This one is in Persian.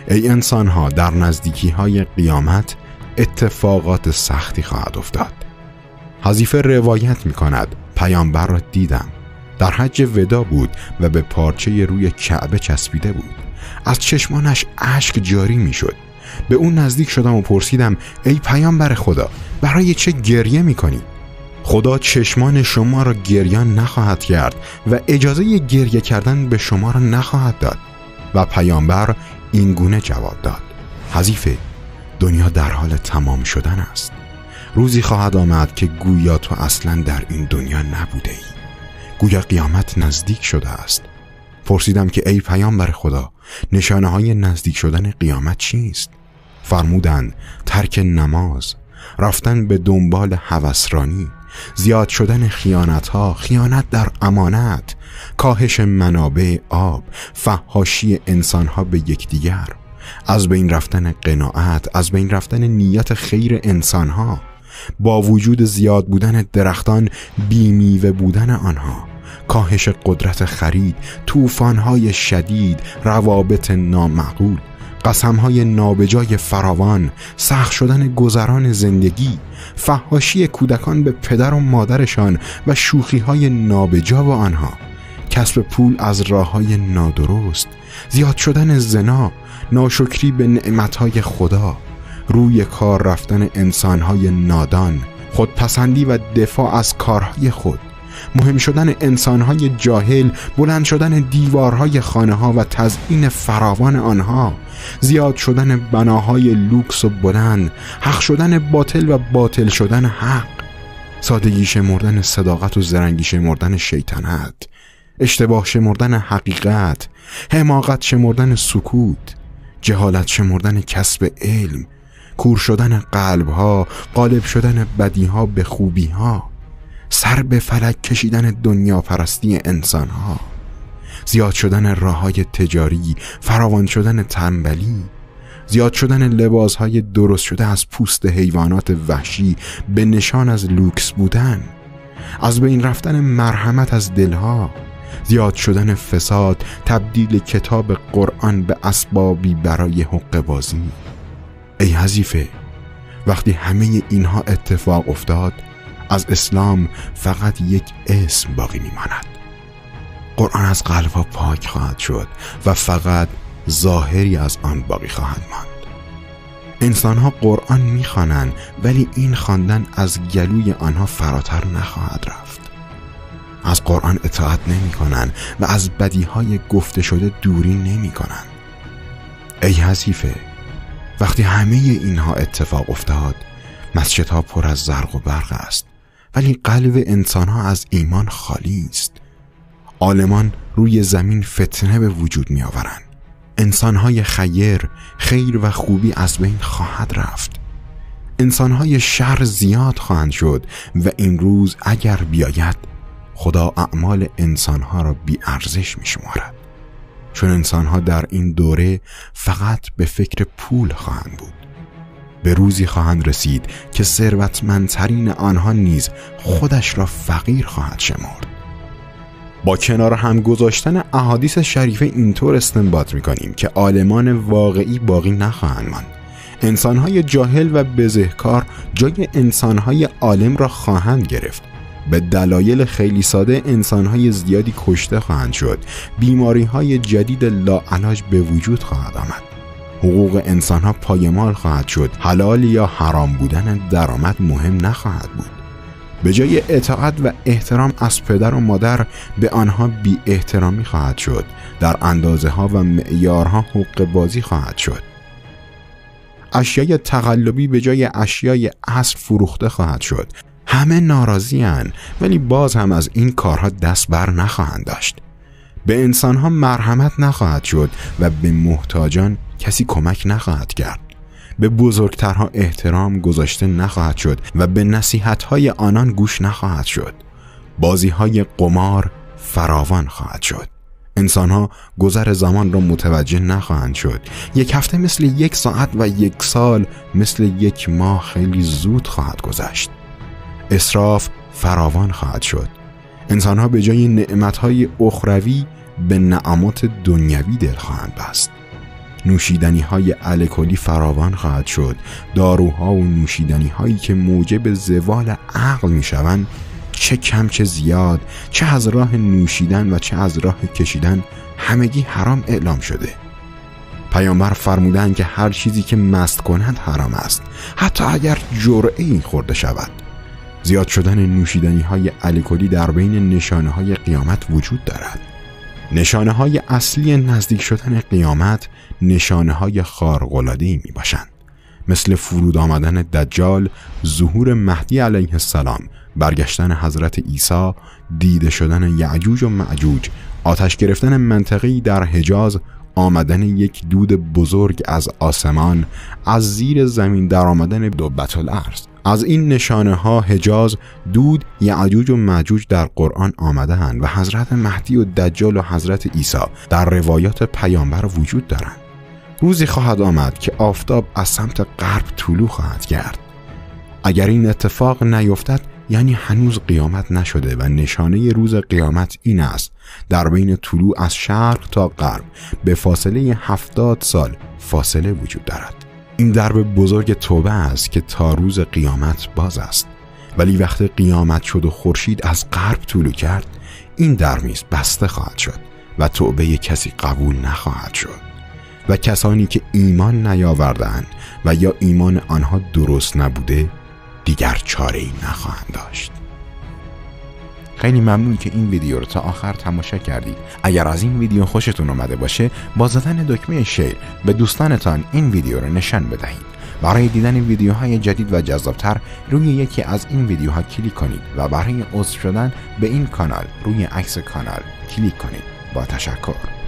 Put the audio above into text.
ای انسان‌ها، در نزدیکی‌های قیامت اتفاقات سختی خواهد افتاد. حذیفه روایت می‌کند پیامبر را دیدم. در حج ودا بود و به پارچه روی کعبه چسبیده بود. از چشمانش اشک جاری می‌شد. به اون نزدیک شدم و پرسیدم ای پیامبر خدا، برای چه گریه می‌کنی؟ خدا چشمان شما را گریان نخواهد کرد و اجازه گریه کردن به شما را نخواهد داد. و پیامبر این گونه جواب داد: حذیفه، دنیا در حال تمام شدن است. روزی خواهد آمد که گویا تو اصلا در این دنیا نبوده ای. گویا قیامت نزدیک شده است. پرسیدم که ای پیامبر خدا، نشانه های نزدیک شدن قیامت چیست؟ فرمودند ترک نماز، رفتن به دنبال هوسرانی، زیاد شدن خیانت‌ها، خیانت در امانت، کاهش منابع آب، فحاشی انسان‌ها به یکدیگر، از بین رفتن قناعت، از بین رفتن نیت خیر انسان‌ها، با وجود زیاد بودن درختان بیمیوه بودن آنها، کاهش قدرت خرید، طوفان‌های شدید، روابط نامعقول، قسم‌های نابجای فراوان، سخت شدن گذران زندگی، فحاشی کودکان به پدر و مادرشان و شوخی‌های نابجا با آنها، کسب پول از راه‌های نادرست، زیاد شدن زنا، ناشکری به نعمت‌های خدا، روی کار رفتن انسان‌های نادان، خودپسندی و دفاع از کارهای خود، مهم شدن انسان‌های جاهل، بلند شدن دیوارهای خانه‌ها و تزیین فراوان آنها، زیاد شدن بناهای لوکس و بلند، حق شدن باطل و باطل شدن حق، سادگی شمردن صداقت و زرنگی شمردن شیطنت، اشتباه شمردن حقیقت، حماقت شمردن سکوت، جهالت شمردن کسب علم، کور شدن قلب‌ها، غالب شدن بدی‌ها به خوبی‌ها، سر به فلک کشیدن دنیا پرستی انسان‌ها، زیاد شدن راه‌های تجاری، فراوان شدن تنبلی، زیاد شدن لباس‌های درست شده از پوست حیوانات وحشی به نشان از لوکس بودن، از بین رفتن مرحمت از دلها، زیاد شدن فساد، تبدیل کتاب قرآن به اسبابی برای حقه بازی. ای حذیفه، وقتی همه اینها اتفاق افتاد، از اسلام فقط یک اسم باقی میماند. قرآن از قلبها پاک خواهد شد و فقط ظاهری از آن باقی خواهد ماند. انسانها قرآن میخوانند ولی این خواندن از گلوی آنها فراتر نخواهد رفت. از قرآن اطاعت نمی کنند و از بدیهای گفته شده دوری نمی کنند. ای حذیفه، وقتی همه اینها اتفاق افتاد، مسجدها پر از زرق و برق است ولی قلب انسانها از ایمان خالی است. عالمان روی زمین فتنه به وجود می آورند. انسانهای خیر و خوبی از بین خواهد رفت. انسانهای شر زیاد خواهند شد و این روز اگر بیاید، خدا اعمال انسانها را بی ارزش می شمارد، چون انسانها در این دوره فقط به فکر پول خواهند بود. به روزی خواهند رسید که ثروتمندترین آنها نیز خودش را فقیر خواهد شمرد. با کنار هم گذاشتن احادیث شریفه اینطور استنباط می‌کنیم که عالمان واقعی باقی نخواهند ماند. انسان‌های جاهل و بزهکار جای انسان‌های عالم را خواهند گرفت. به دلایل خیلی ساده انسان‌های زیادی کشته خواهند شد. بیماری‌های جدید لاعلاج به وجود خواهد آمد. حقوق انسان‌ها پایمال خواهد شد. حلال یا حرام بودن درآمد مهم نخواهد بود. به جای اطاعت و احترام از پدر و مادر به آنها بی احترامی خواهد شد. در اندازه ها و معیارها حقه بازی خواهد شد. اشیای تقلبی به جای اشیای اصل فروخته خواهد شد. همه ناراضی اند ولی باز هم از این کارها دست بر نخواهند داشت. به انسانها مرحمت نخواهد شد و به محتاجان کسی کمک نخواهد کرد. به بزرگترها احترام گذاشته نخواهد شد و به نصیحت‌های آنان گوش نخواهد شد. بازی‌های قمار فراوان خواهد شد. انسان‌ها گذر زمان را متوجه نخواهند شد. یک هفته مثل یک ساعت و یک سال مثل یک ماه خیلی زود خواهد گذشت. اسراف فراوان خواهد شد. انسان‌ها به جای نعمت‌های اخروی به نعمات دنیوی دل خواهند بست. نوشیدنی های الکلی فراوان خواهد شد. داروها و نوشیدنی هایی که موجب زوال عقل می شوند، چه کم چه زیاد، چه از راه نوشیدن و چه از راه کشیدن، همگی حرام اعلام شده. پیامبر فرمودند که هر چیزی که مست کند حرام است، حتی اگر جرعه‌ای خورده شود. زیاد شدن نوشیدنی های الکلی در بین نشانه های قیامت وجود دارد. نشانه های اصلی نزدیک شدن قیامت نشانه های خارق‌العاده‌ای می باشند، مثل فرود آمدن دجال، ظهور مهدی علیه السلام، برگشتن حضرت عیسی، دیده شدن یعجوج و معجوج، آتش گرفتن منطقه‌ای در حجاز، آمدن یک دود بزرگ از آسمان، از زیر زمین در آمدن دبة الارض. از این نشانه ها حجاز، دود، یعجوج و معجوج در قرآن آمده‌اند و حضرت مهدی و دجال و حضرت عیسی در روایات پیامبر وجود دارند. روزی خواهد آمد که آفتاب از سمت غرب طلوع خواهد کرد. اگر این اتفاق نیفتد یعنی هنوز قیامت نشده و نشانه روز قیامت این است: در بین طلوع از شرق تا غرب به فاصله 70 سال فاصله وجود دارد. این درب بزرگ توبه است که تا روز قیامت باز است، ولی وقت قیامت شد و خورشید از غرب طلوع کرد، این در نیز بسته خواهد شد و توبه کسی قبول نخواهد شد و کسانی که ایمان نیاوردند و یا ایمان آنها درست نبوده دیگر چاره‌ای نخواهند داشت. خیلی ممنون که این ویدیو رو تا آخر تماشا کردید. اگر از این ویدیو خوشتون اومده باشه، با زدن دکمه شیر به دوستانتان این ویدیو رو نشان بدهید. برای دیدن ویدیوهای جدید و جذابتر روی یکی از این ویدیوها کلیک کنید و برای عضو شدن به این کانال روی عکس کانال کلیک کنید. با تشکر.